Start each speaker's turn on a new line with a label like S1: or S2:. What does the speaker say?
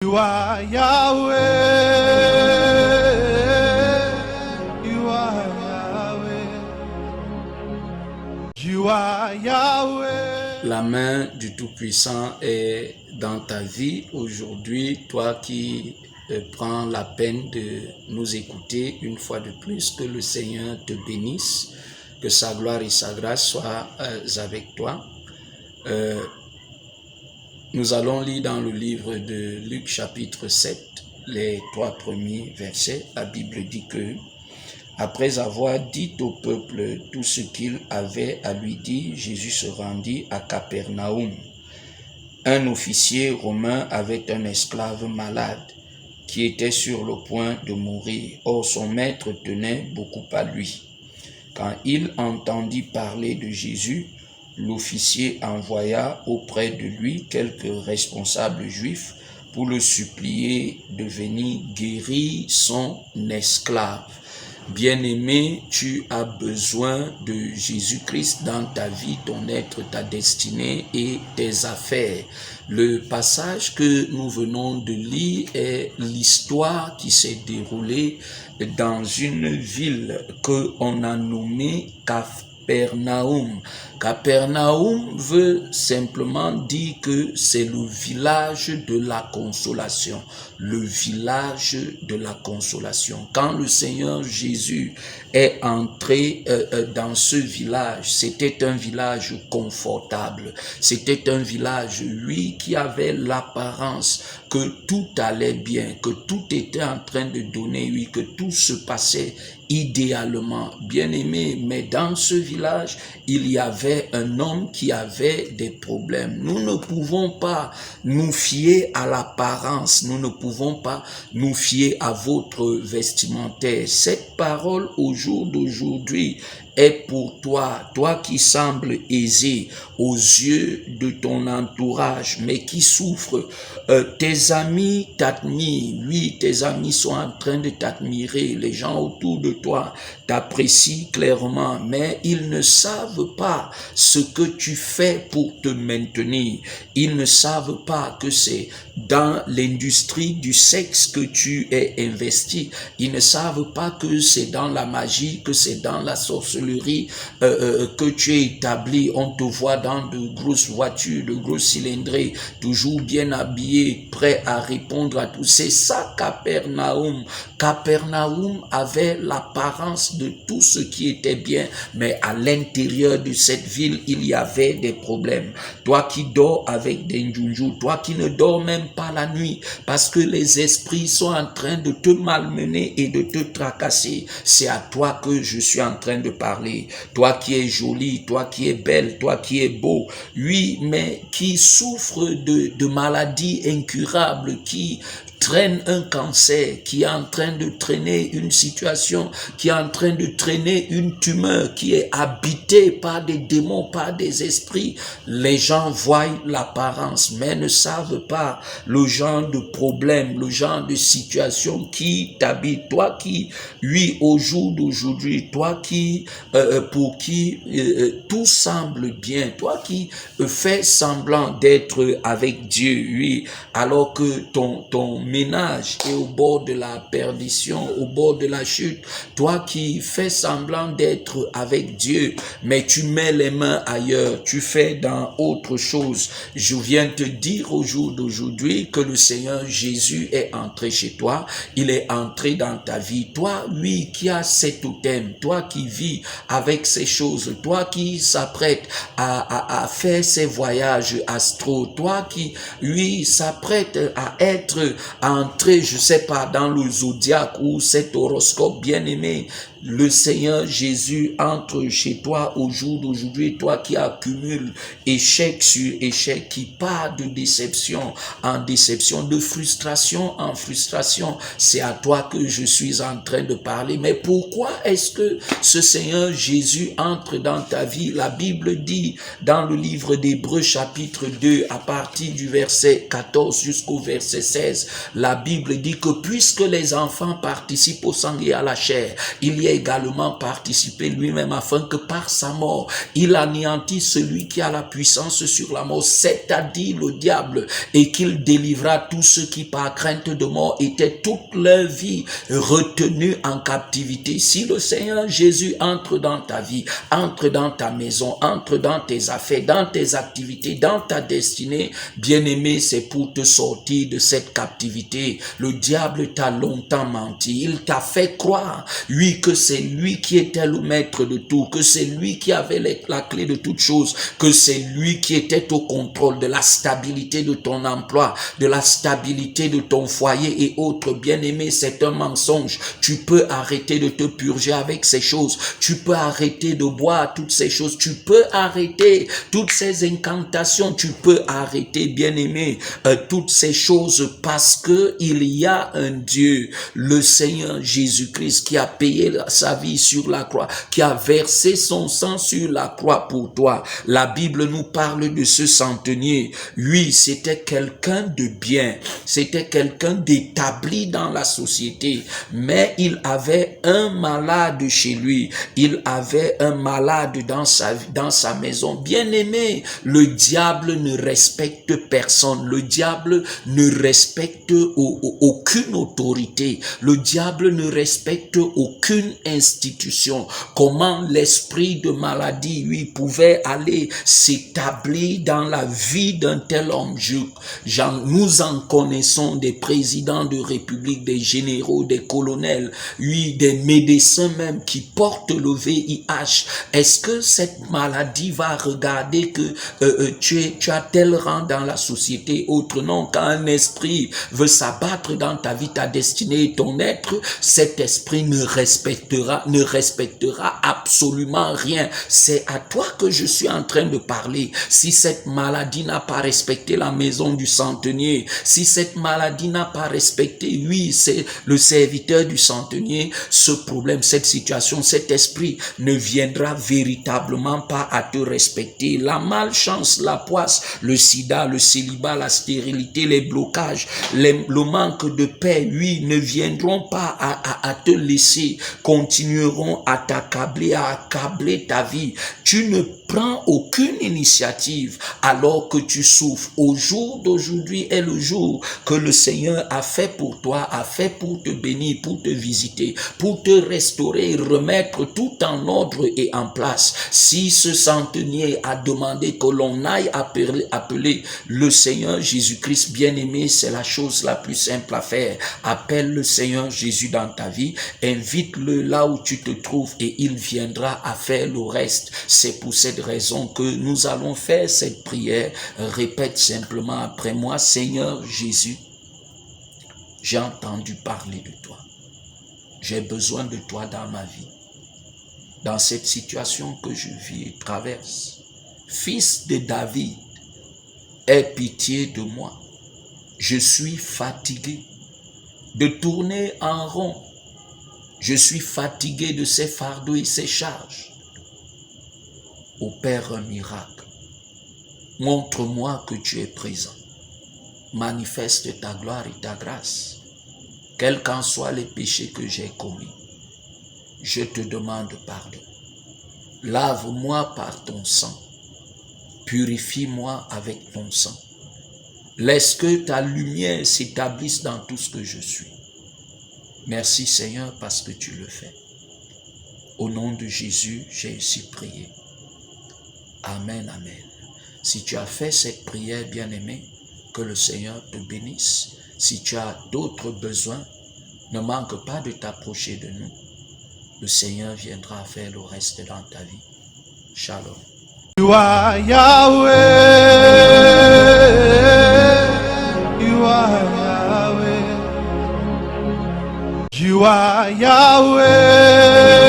S1: You are Yahweh. You are Yahweh. You are Yahweh.
S2: La main du Tout-Puissant est dans ta vie aujourd'hui, toi qui prends la peine de nous écouter une fois de plus. Que le Seigneur te bénisse, que sa gloire et sa grâce soient avec toi. Nous allons lire dans le livre de Luc chapitre 7, les 3 premiers versets. La Bible dit que, après avoir dit au peuple tout ce qu'il avait à lui dire, Jésus se rendit à Capernaum. Un officier romain avait un esclave malade qui était sur le point de mourir. Or, son maître tenait beaucoup à lui. Quand il entendit parler de Jésus, l'officier envoya auprès de lui quelques responsables juifs pour le supplier de venir guérir son esclave. Bien-aimé, tu as besoin de Jésus-Christ dans ta vie, ton être, ta destinée et tes affaires. Le passage que nous venons de lire est l'histoire qui s'est déroulée dans une ville qu'on a nommée Capernaum. Capernaum veut simplement dire que c'est le village de la consolation. Le village de la consolation. Quand le Seigneur Jésus est entré dans ce village, c'était un village confortable. C'était un village, lui, qui avait l'apparence que tout allait bien, que tout était en train de donner, oui, que tout se passait idéalement. Bien-aimé, mais dans ce village, il y avait un homme qui avait des problèmes. Nous ne pouvons pas nous fier à l'apparence, nous ne pouvons pas nous fier à votre vestimentaire. Cette parole au jour d'aujourd'hui est pour toi, toi qui sembles aisé aux yeux de ton entourage, mais qui souffre. Tes amis t'admirent, oui, tes amis sont en train de t'admirer, les gens autour de toi t'apprécient clairement, mais ils ne savent pas ce que tu fais pour te maintenir. Ils ne savent pas que c'est dans l'industrie du sexe que tu es investi. Ils ne savent pas que c'est dans la magie, que c'est dans la sorcellerie que tu es établi. On te voit dans de grosses voitures, de grosses cylindrées, toujours bien habillé, prêt à répondre à tout. C'est ça Capernaum. Capernaum avait l'apparence de tout ce qui était bien, mais à l'intérieur de cette ville, il y avait des problèmes. Toi qui dors avec des njunjus, toi qui ne dors même pas la nuit, parce que les esprits sont en train de te malmener et de te tracasser, c'est à toi que je suis en train de parler. Toi qui es jolie, toi qui es belle, toi qui es beau, oui, mais qui souffre de maladies incurables, qui traîne un cancer, qui est en train de traîner une situation, qui est en train de traîner une tumeur, qui est habitée par des démons, par des esprits. Les gens voient l'apparence, mais ne savent pas le genre de problème, le genre de situation qui t'habite. Toi qui, oui, au jour d'aujourd'hui, toi qui, pour qui tout semble bien, toi qui fais semblant d'être avec Dieu, oui, alors que ton ménage est au bord de la perdition, au bord de la chute. Toi qui fais semblant d'être avec Dieu, mais tu mets les mains ailleurs, tu fais dans autre chose. Je viens te dire au jour d'aujourd'hui que le Seigneur Jésus est entré chez toi, il est entré dans ta vie. Toi, oui, qui as cet totem, toi qui vis avec ces choses, toi qui s'apprête à faire ces voyages astraux, toi qui, oui, s'apprête à être entrer, je sais pas, dans le zodiaque ou cet horoscope bien-aimé, le Seigneur Jésus entre chez toi au jour d'aujourd'hui, toi qui accumules échec sur échec, qui part de déception en déception, de frustration en frustration. C'est à toi que je suis en train de parler. Mais pourquoi est-ce que ce Seigneur Jésus entre dans ta vie? La Bible dit dans le livre d'Hébreux chapitre 2, à partir du verset 14 jusqu'au verset 16, la Bible dit que puisque les enfants participent au sang et à la chair, il y a également participé lui-même afin que par sa mort, il anéantit celui qui a la puissance sur la mort, c'est-à-dire le diable, et qu'il délivra tous ceux qui par crainte de mort étaient toute leur vie retenus en captivité. Si le Seigneur Jésus entre dans ta vie, entre dans ta maison, entre dans tes affaires, dans tes activités, dans ta destinée, bien-aimé, c'est pour te sortir de cette captivité. Le diable t'a longtemps menti. Il t'a fait croire, oui, que c'est lui qui était le maître de tout, que c'est lui qui avait la clé de toutes choses, que c'est lui qui était au contrôle de la stabilité de ton emploi, de la stabilité de ton foyer et autres. Bien-aimé, c'est un mensonge. Tu peux arrêter de te purger avec ces choses. Tu peux arrêter de boire toutes ces choses. Tu peux arrêter toutes ces incantations. Tu peux arrêter, bien-aimé, toutes ces choses parce que il y a un Dieu, le Seigneur Jésus-Christ, qui a payé sa vie sur la croix, qui a versé son sang sur la croix pour toi. La Bible nous parle de ce centenier. Oui, c'était quelqu'un de bien, c'était quelqu'un d'établi dans la société, mais il avait un malade chez lui, il avait un malade dans sa maison. Bien-aimé, le diable ne respecte personne, le diable ne respecte aucune autorité, le diable ne respecte aucune institution. Comment l'esprit de maladie, lui, pouvait aller s'établir dans la vie d'un tel homme? Nous en connaissons des présidents de république, des généraux, des colonels, oui, des médecins même qui portent le VIH. Est-ce que cette maladie va regarder que tu as tel rang dans la société? Autre non, quand un esprit veut s'abattre dans ta vie, ta destinée et ton être, cet esprit ne respectera absolument rien. C'est à toi que je suis en train de parler. Si cette maladie n'a pas respecté la maison du centenier, si cette maladie n'a pas respecté, oui, c'est le serviteur du centenier, ce problème, cette situation, cet esprit ne viendra véritablement pas à te respecter. La malchance, la poisse, le sida, le célibat, la stérilité, les blocages, le manque de paix, oui, ne viendront pas à te laisser, continueront à t'accabler, à accabler ta vie. Tu ne prends aucune initiative alors que tu souffres. Au jour d'aujourd'hui est le jour que le Seigneur a fait pour toi, a fait pour te bénir, pour te visiter, pour te restaurer, remettre tout en ordre et en place. Si ce centenier a demandé que l'on aille appeler le Seigneur Jésus-Christ bien-aimé, c'est la chose la plus simple à faire. Appelle le Seigneur Jésus dans ta vie, invite-le là où tu te trouves et il viendra à faire le reste. C'est pour cette raison que nous allons faire cette prière. Répète simplement après moi: Seigneur Jésus, j'ai entendu parler de toi. J'ai besoin de toi dans ma vie. Dans cette situation que je vis et traverse, Fils de David, aie pitié de moi. Je suis fatigué de tourner en rond. Je suis fatigué de ces fardeaux et ces charges. Opère un miracle. Montre-moi que tu es présent. Manifeste ta gloire et ta grâce. Quels qu'en soient les péchés que j'ai commis, je te demande pardon. Lave-moi par ton sang. Purifie-moi avec ton sang. Laisse que ta lumière s'établisse dans tout ce que je suis. Merci Seigneur parce que tu le fais. Au nom de Jésus, j'ai ainsi prié. Amen, amen. Si tu as fait cette prière, bien-aimé, que le Seigneur te bénisse. Si tu as d'autres besoins, ne manque pas de t'approcher de nous. Le Seigneur viendra faire le reste dans ta vie. Shalom.
S1: You are Yahweh. You are Yahweh. You are Yahweh.